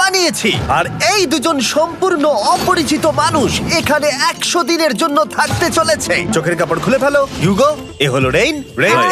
বানিয়েছি। আর এই দুজন সম্পূর্ণ অপরিচিত মানুষ এখানে 100 দিনের জন্য থাকতে চলেছে। চোখের কাপড় খুলে ফেলো। হিউগো, এ হলো রেইন,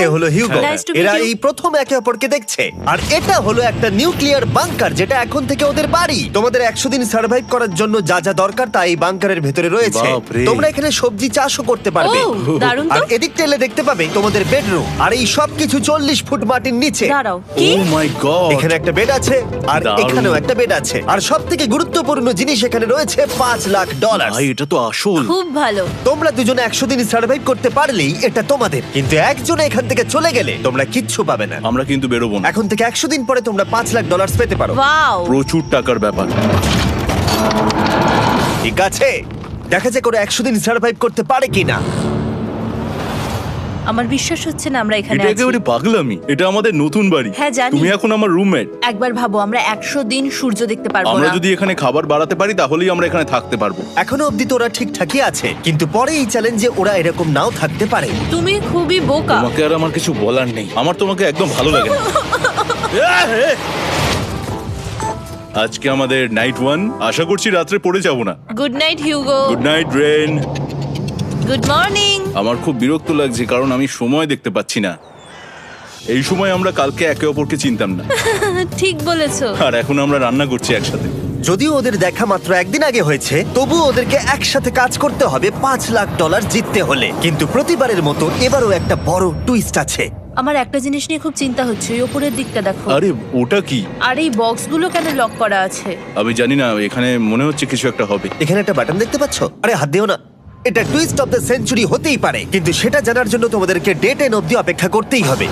এ হলো হিউগো। Nice to meet এরা you. এই প্রথম একে অপরকে দেখছে। আর এটা হলো একটা নিউক্লিয়ার বাংকার, যেটা এখন থেকে ওদের বাড়ি। তোমাদের 100 দিন সার্ভাইভ করার জন্য যা যা দরকার তা এই বাংকারের ভেতরে রয়েছে। বাপরে। তোমরা এখানে সবজি চাষও করতে পারবে। ও, দারুণ তো। আর এদিক টেলে দেখতে পাবে তোমাদের বেডরুম। আর এই সবকিছু 40 ফুট মাটির নিচে। দাঁড়াও, কি? ও মাই গড, এখানে একটা বেড আছে, আর দারুণ। এখানেও একটা বেড আছে। আর সবথেকে গুরুত্বপূর্ণ জিনিস এখানে রয়েছে $5,00,000। ভাই এটা তো আসল। খুব ভালো। তোমরা দুজনে 100 দিন সার্ভাইভ করতে পারলেই এটা তোমাদের, কিন্তু একজন এখান থেকে চলে গেলে তোমরা কিচ্ছু পাবে না। আমরা কিন্তু বেরোবো না, এখন থেকে 100 দিন পরে তোমরা $5,00,000 পেতে পারো। ওয়াও, প্রচুর টাকার ব্যাপার। ঠিক আছে, দেখা যাক করে 100 দিন সার্ভাইভ করতে পারে কিনা। আমার বিশ্বাস হচ্ছে না আমরা এখানে এটা আছি। একেবারে পাগলামি। এটা আমাদের নতুন বাড়ি। হ্যাঁ, জানি। তুমি এখন আমার রুমমেট। একবার ভাবো, আমরা 100 দিন সূর্য দেখতে পারবো আমরা না। যদি এখানে খাবার বাড়াতে পারি তাহলেই আমরা এখানে থাকতে পারবো। এখনো অব্দি তো ওরা ঠিকঠাকই আছে, কিন্তু পরে এই চ্যালেঞ্জে ওরা এরকম নাও থাকতে পারে। তুমি খুবই বোকা। তোমাকে আর আমার কিছু বলার নেই। আমার তোমাকে একদম ভালো লাগে না। আজকে আমাদের নাইট 1। আশা করছি রাত্রে পড়ে যাব না। Good night Hugo. Good night Ren. Good morning. আমার খুব বিরক্ত লাগছে কারণ আমি সময় দেখতে পাচ্ছি না। এই সময় আমরা কালকে একে অপরকে চিনতাম না, ঠিক বলেছো। আর এখন আমরা রান্না করছি একসাথে। যদিও ওদের দেখা মাত্র একদিন আগে হয়েছে, তবু ওদেরকে একসাথে কাজ করতে হবে $5,00,000 জিততে হলে। কিন্তু প্রতিবারের মতো এবারও একটা বড় টুইস্ট আছে। আমার একটা জিনিস নিয়ে খুব চিন্তা হচ্ছে, ওই উপরের দিকটা দেখো। আরে ওটা কি? আর এই বক্সগুলো কেন লক করা আছে? আমি জানি না, এখানে মনে হচ্ছে কিছু একটা হবে। এখানে একটা বাটন দেখতে পাচ্ছ? আরে হাত দিও না। এটা টুইস্ট অফ দ্য সেঞ্চুরি হতেই পারে, কিন্তু সেটা জানার জন্য তোমাদেরকে ডে 10 অব্দি অপেক্ষা করতেই হবে।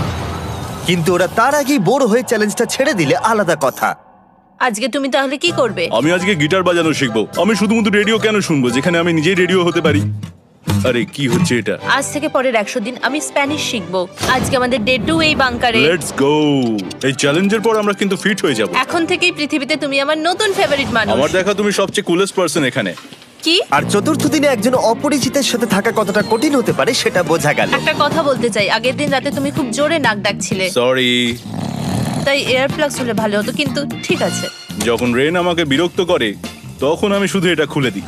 কিন্তু ওরা তার আগেই বোর হয়ে চ্যালেঞ্জটা ছেড়ে দিলে আলাদা কথা। আজকে তুমি তাহলে কি করবে? আমি আজকে গিটার বাজানো শিখবো। আমি শুধুমাত্র রেডিও কেন শুনবো যেখানে আমি নিজেই রেডিও হতে পারি? আরে কি হচ্ছে এটা? আজ থেকে পরের 100 দিন আমি স্প্যানিশ শিখবো। আজকে আমাদের ডে 2 এই বাংকারে। Let's go. এই চ্যালেঞ্জের পর আমরা কিন্তু ফিট হয়ে যাব। এখন থেকেই পৃথিবীতে তুমি আমার নতুন ফেভারিট মানুষ। আমার দেখা তুমি সবচেয়ে কুলেস্ট পারসন এখানে। কি? আর চতুর্থ দিনে একজন অপরিচিতের সাথে থাকা কতটা কঠিন হতে পারে সেটা বোঝা গেল। একটা কথা বলতে চাই, আগের দিন রাতে তুমি খুব জোরে নাক ডাকছিলে, সরি। তাই এয়ার প্লাগস হলে ভালো হতো, কিন্তু ঠিক আছে। যখন রেন আমাকে বিরক্ত করে তখন আমি শুধু এটা খুলে দিই।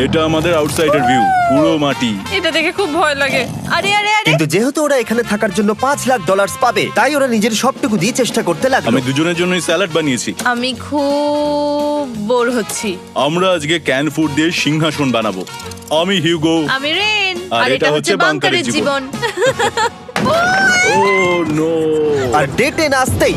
এটা আমাদের আউটসাইডার ভিউ, পুরো মাটি। এটা দেখে খুব ভয় লাগে। আরে আরে আরে, কিন্তু যেহেতু ওরা এখানে থাকার জন্য $5,00,000 পাবে, তাই ওরা নিজের সবটুকু দিয়ে চেষ্টা করতে লাগলো। আমি দুজনের জন্যই স্যালাড বানিয়েছি। আমি খুব বোর হচ্ছি। আমরা আজকে ক্যান ফুড দিয়ে সিংহাসন বানাবো। আমি হিউগো। আমি রেন, আর আর এটা হচ্ছে বাংকারের জীবন। ও নো। আর ডে 10 আসতেই